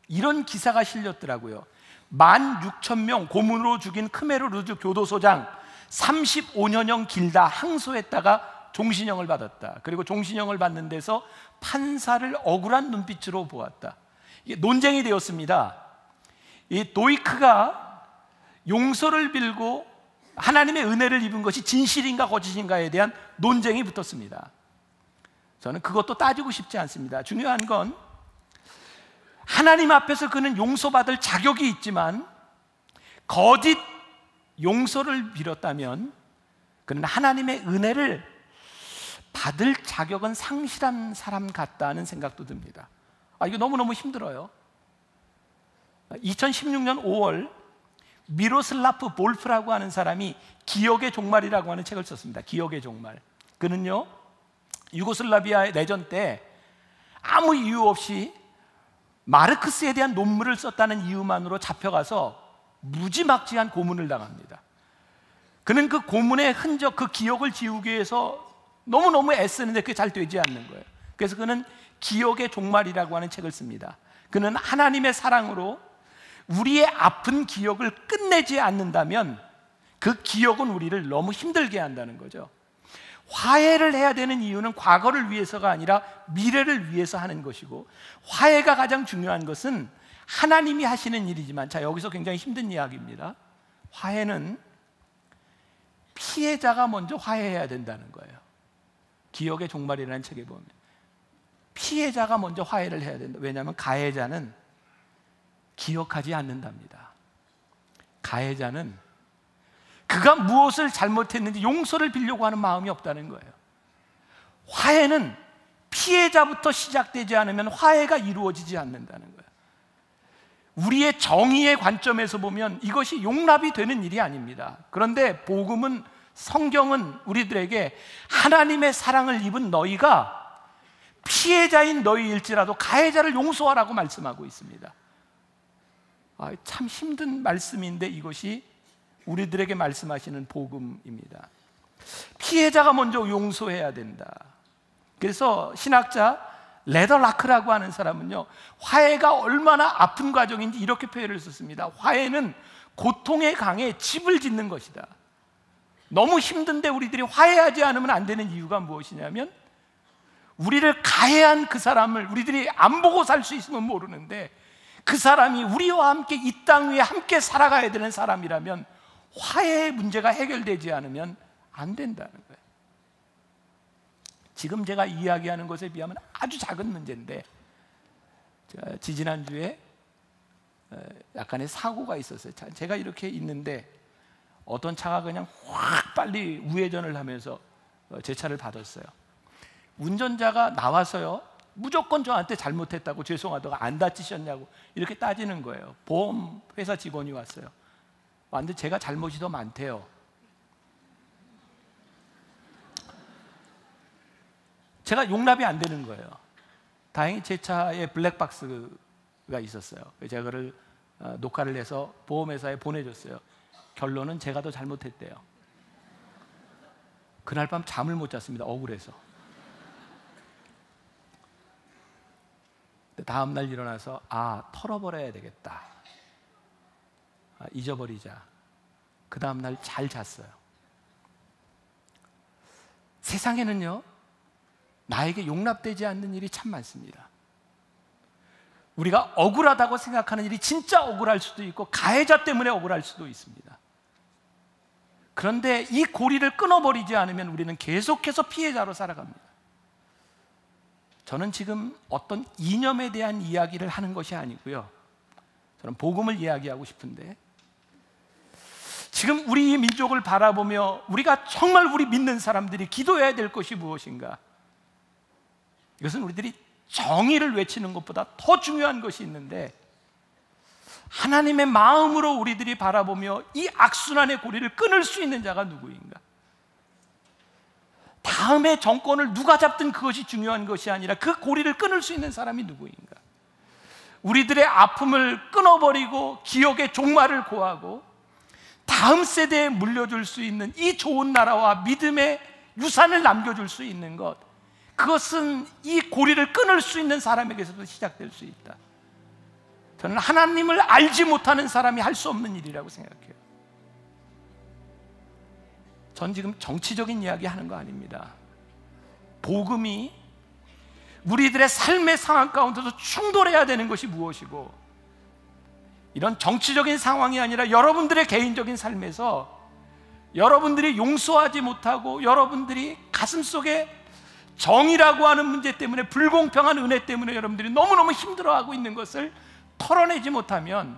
[SPEAKER 1] 이런 기사가 실렸더라고요. 16,000명 고문으로 죽인 크메르 루즈 교도소장 35년형 길다 항소했다가 종신형을 받았다. 그리고 종신형을 받는 데서 판사를 억울한 눈빛으로 보았다. 이게 논쟁이 되었습니다. 이 도이크가 용서를 빌고 하나님의 은혜를 입은 것이 진실인가 거짓인가에 대한 논쟁이 붙었습니다. 저는 그것도 따지고 싶지 않습니다. 중요한 건 하나님 앞에서 그는 용서받을 자격이 있지만 거짓 용서를 빌었다면 그는 하나님의 은혜를 받을 자격은 상실한 사람 같다는 생각도 듭니다. 이거 너무너무 힘들어요. 2016년 5월 미로슬라프 볼프라고 하는 사람이 기억의 종말이라고 하는 책을 썼습니다. 기억의 종말. 그는요, 유고슬라비아의 내전 때 아무 이유 없이 마르크스에 대한 논문을 썼다는 이유만으로 잡혀가서 무지막지한 고문을 당합니다. 그는 그 고문의 흔적, 그 기억을 지우기 위해서 너무너무 애쓰는데 그게 잘 되지 않는 거예요. 그래서 그는 기억의 종말이라고 하는 책을 씁니다. 그는 하나님의 사랑으로 우리의 아픈 기억을 끝내지 않는다면 그 기억은 우리를 너무 힘들게 한다는 거죠. 화해를 해야 되는 이유는 과거를 위해서가 아니라 미래를 위해서 하는 것이고, 화해가 가장 중요한 것은 하나님이 하시는 일이지만, 자, 여기서 굉장히 힘든 이야기입니다. 화해는 피해자가 먼저 화해해야 된다는 거예요. 기억의 종말이라는 책에 보면 피해자가 먼저 화해를 해야 된다. 왜냐하면 가해자는 기억하지 않는답니다. 가해자는 그가 무엇을 잘못했는지 용서를 빌려고 하는 마음이 없다는 거예요. 화해는 피해자부터 시작되지 않으면 화해가 이루어지지 않는다는 거예요. 우리의 정의의 관점에서 보면 이것이 용납이 되는 일이 아닙니다. 그런데 복음은, 성경은 우리들에게 하나님의 사랑을 입은 너희가 피해자인 너희일지라도 가해자를 용서하라고 말씀하고 있습니다. 참 힘든 말씀인데 이것이 우리들에게 말씀하시는 복음입니다. 피해자가 먼저 용서해야 된다. 그래서 신학자 레더라크라고 하는 사람은요, 화해가 얼마나 아픈 과정인지 이렇게 표현을 썼습니다. 화해는 고통의 강에 집을 짓는 것이다. 너무 힘든데 우리들이 화해하지 않으면 안 되는 이유가 무엇이냐면, 우리를 가해한 그 사람을 우리들이 안 보고 살 수 있으면 모르는데, 그 사람이 우리와 함께 이 땅 위에 함께 살아가야 되는 사람이라면 화해의 문제가 해결되지 않으면 안 된다는 거예요. 지금 제가 이야기하는 것에 비하면 아주 작은 문제인데, 지지난주에 약간의 사고가 있었어요. 제가 이렇게 있는데 어떤 차가 그냥 확 빨리 우회전을 하면서 제 차를 받았어요. 운전자가 나와서요, 무조건 저한테 잘못했다고, 죄송하다고, 안 다치셨냐고 이렇게 따지는 거예요. 보험 회사 직원이 왔어요. 근데 제가 잘못이 더 많대요. 제가 용납이 안 되는 거예요. 다행히 제 차에 블랙박스가 있었어요. 제가 그걸 녹화를 해서 보험회사에 보내줬어요. 결론은 제가 더 잘못했대요. 그날 밤 잠을 못 잤습니다. 억울해서. 다음 날 일어나서 털어버려야 되겠다. 잊어버리자. 그 다음 날 잘 잤어요. 세상에는요, 나에게 용납되지 않는 일이 참 많습니다. 우리가 억울하다고 생각하는 일이 진짜 억울할 수도 있고, 가해자 때문에 억울할 수도 있습니다. 그런데 이 고리를 끊어버리지 않으면 우리는 계속해서 피해자로 살아갑니다. 저는 지금 어떤 이념에 대한 이야기를 하는 것이 아니고요, 저는 복음을 이야기하고 싶은데, 지금 우리 민족을 바라보며 우리가 정말 우리 믿는 사람들이 기도해야 될 것이 무엇인가? 이것은 우리들이 정의를 외치는 것보다 더 중요한 것이 있는데, 하나님의 마음으로 우리들이 바라보며 이 악순환의 고리를 끊을 수 있는 자가 누구인가? 다음에 정권을 누가 잡든 그것이 중요한 것이 아니라 그 고리를 끊을 수 있는 사람이 누구인가? 우리들의 아픔을 끊어버리고 기억의 종말을 고하고 다음 세대에 물려줄 수 있는 이 좋은 나라와 믿음의 유산을 남겨줄 수 있는 것, 그것은 이 고리를 끊을 수 있는 사람에게서도 시작될 수 있다. 저는 하나님을 알지 못하는 사람이 할 수 없는 일이라고 생각해요. 전 지금 정치적인 이야기 하는 거 아닙니다. 복음이 우리들의 삶의 상황 가운데서 충돌해야 되는 것이 무엇이고, 이런 정치적인 상황이 아니라 여러분들의 개인적인 삶에서 여러분들이 용서하지 못하고 여러분들이 가슴속에 정의라고 하는 문제 때문에, 불공평한 은혜 때문에 여러분들이 너무너무 힘들어하고 있는 것을 털어내지 못하면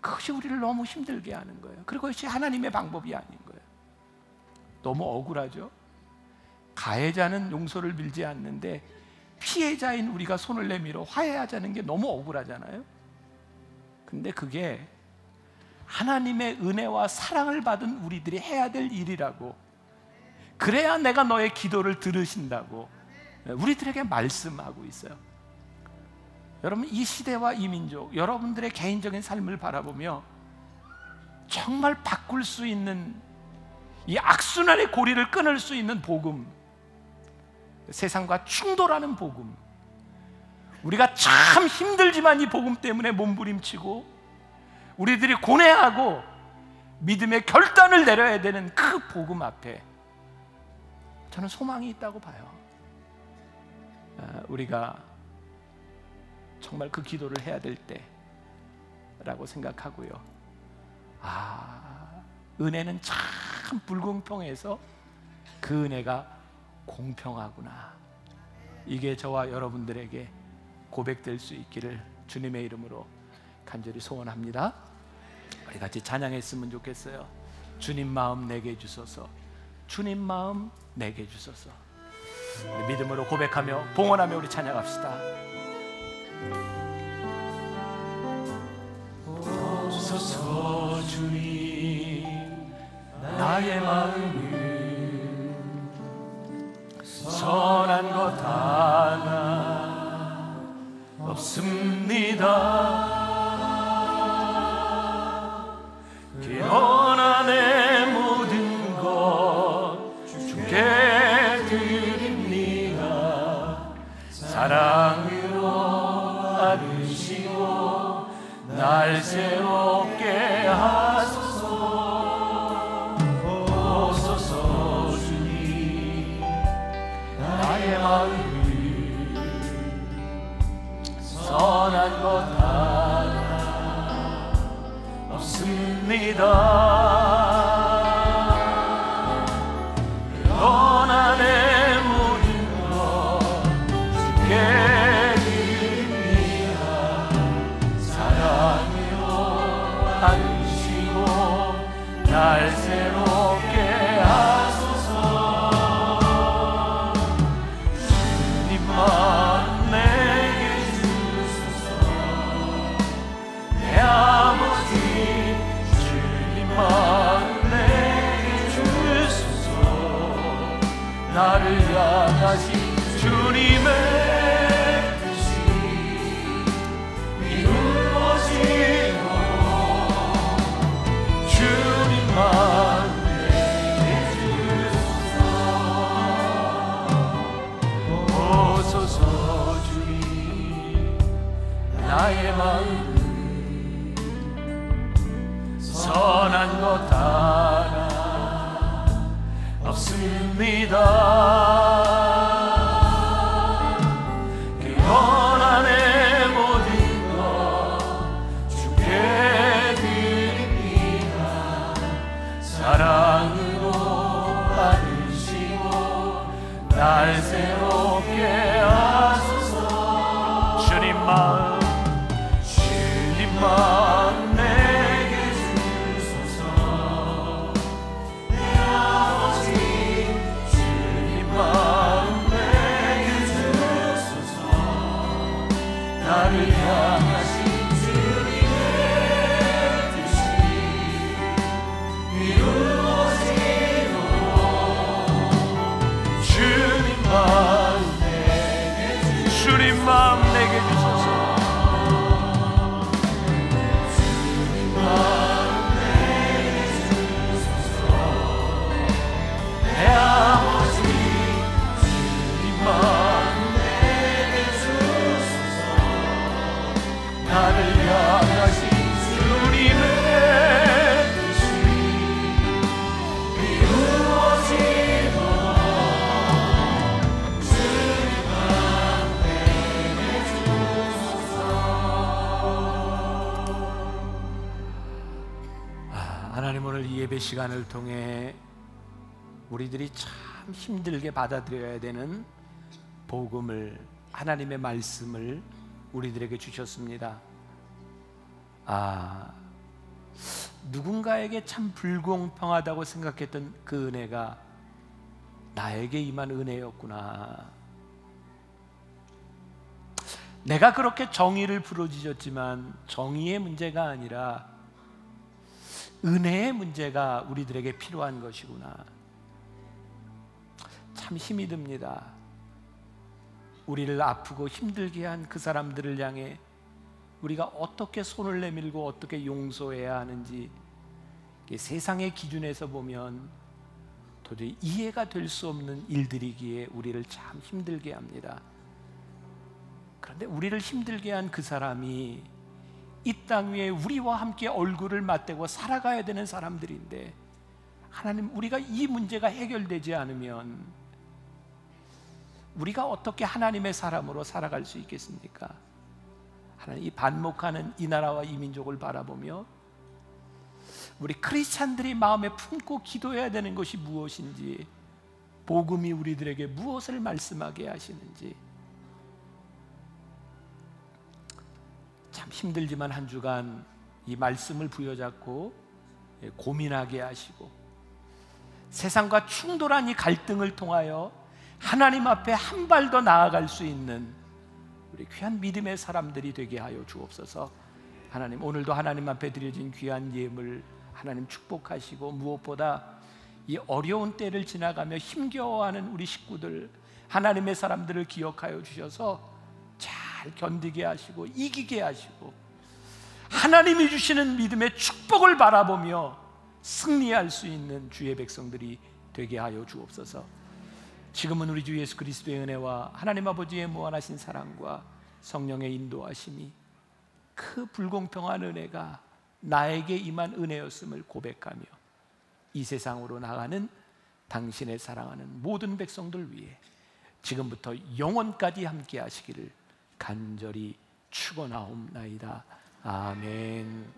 [SPEAKER 1] 그것이 우리를 너무 힘들게 하는 거예요. 그리고 그것이 하나님의 방법이 아닌 거예요. 너무 억울하죠. 가해자는 용서를 빌지 않는데 피해자인 우리가 손을 내밀어 화해하자는 게 너무 억울하잖아요. 근데 그게 하나님의 은혜와 사랑을 받은 우리들이 해야 될 일이라고, 그래야 내가 너의 기도를 들으신다고 우리들에게 말씀하고 있어요. 여러분, 이 시대와 이 민족, 여러분들의 개인적인 삶을 바라보며 정말 바꿀 수 있는, 이 악순환의 고리를 끊을 수 있는 복음, 세상과 충돌하는 복음, 우리가 참 힘들지만 이 복음 때문에 몸부림치고 우리들이 고뇌하고 믿음의 결단을 내려야 되는 그 복음 앞에 저는 소망이 있다고 봐요. 우리가 정말 그 기도를 해야 될 때라고 생각하고요. 은혜는 참 불공평해서 그 은혜가 공평하구나, 이게 저와 여러분들에게 고백될 수 있기를 주님의 이름으로 간절히 소원합니다. 우리 같이 찬양했으면 좋겠어요. 주님 마음 내게 주소서, 주님 마음 내게 주소서. 우리 믿음으로 고백하며 봉헌하며 우리 찬양합시다. 오소서 주님, 나의 마음을 선한 것 하나 없습니다. 깨어나 내 모든 것 주께 드립니다. 사랑으로 안으시고 날 새롭게 하소서. 오소서 주님, 나의 마음을 선한 것 하나 없습니다. 떠나 내 모든 것 주께 드립니다. 사랑으로 안으시고 날 새롭게 하소서. 주님만 내게 주소서. 내 아버지 주님만 내게 주소서. 나를 향하신 주님의 뜻이 이루어지도록 주님만 내게 주소서. 오소서 주님, 나의 마음 선한 것 하나 없습니다. 깨어나 내 모든 것 주께 드립니다. 사랑으로 안으시고 날 새롭게 하소서. 주님만 나를 향하신 주님의 뜻이 이루어지도록 주님만 내게 주소서. 주님만 내게 주소서. 내 아버지 주님만 나를 향하신 주님의 뜻이 이루어지도록 주님만 내게 주소서. 하나님, 오늘 이 예배 시간을 통해 우리들이 참 힘들게 받아들여야 되는 복음을, 하나님의 말씀을 우리들에게 주셨습니다. 누군가에게 참 불공평하다고 생각했던 그 은혜가 나에게 임한 은혜였구나. 내가 그렇게 정의를 부르짖었지만 정의의 문제가 아니라 은혜의 문제가 우리들에게 필요한 것이구나. 참 힘이 듭니다. 우리를 아프고 힘들게 한 그 사람들을 향해 우리가 어떻게 손을 내밀고 어떻게 용서해야 하는지 세상의 기준에서 보면 도저히 이해가 될 수 없는 일들이기에 우리를 참 힘들게 합니다. 그런데 우리를 힘들게 한 그 사람이 이 땅 위에 우리와 함께 얼굴을 맞대고 살아가야 되는 사람들인데, 하나님, 우리가 이 문제가 해결되지 않으면 우리가 어떻게 하나님의 사람으로 살아갈 수 있겠습니까? 하나님, 이 반목하는 이 나라와 이 민족을 바라보며 우리 크리스찬들이 마음에 품고 기도해야 되는 것이 무엇인지, 복음이 우리들에게 무엇을 말씀하게 하시는지, 참 힘들지만 한 주간 이 말씀을 부여잡고 고민하게 하시고 세상과 충돌한 이 갈등을 통하여 하나님 앞에 한 발 더 나아갈 수 있는 우리 귀한 믿음의 사람들이 되게 하여 주옵소서. 하나님, 오늘도 하나님 앞에 드려진 귀한 예물 하나님 축복하시고, 무엇보다 이 어려운 때를 지나가며 힘겨워하는 우리 식구들, 하나님의 사람들을 기억하여 주셔서 잘 견디게 하시고 이기게 하시고 하나님이 주시는 믿음의 축복을 바라보며 승리할 수 있는 주의 백성들이 되게 하여 주옵소서. 지금은 우리 주 예수 그리스도의 은혜와 하나님 아버지의 무한하신 사랑과 성령의 인도하심이, 그 불공평한 은혜가 나에게 임한 은혜였음을 고백하며 이 세상으로 나가는 당신의 사랑하는 모든 백성들 위해 지금부터 영원까지 함께 하시기를 간절히 축원하옵나이다. 아멘.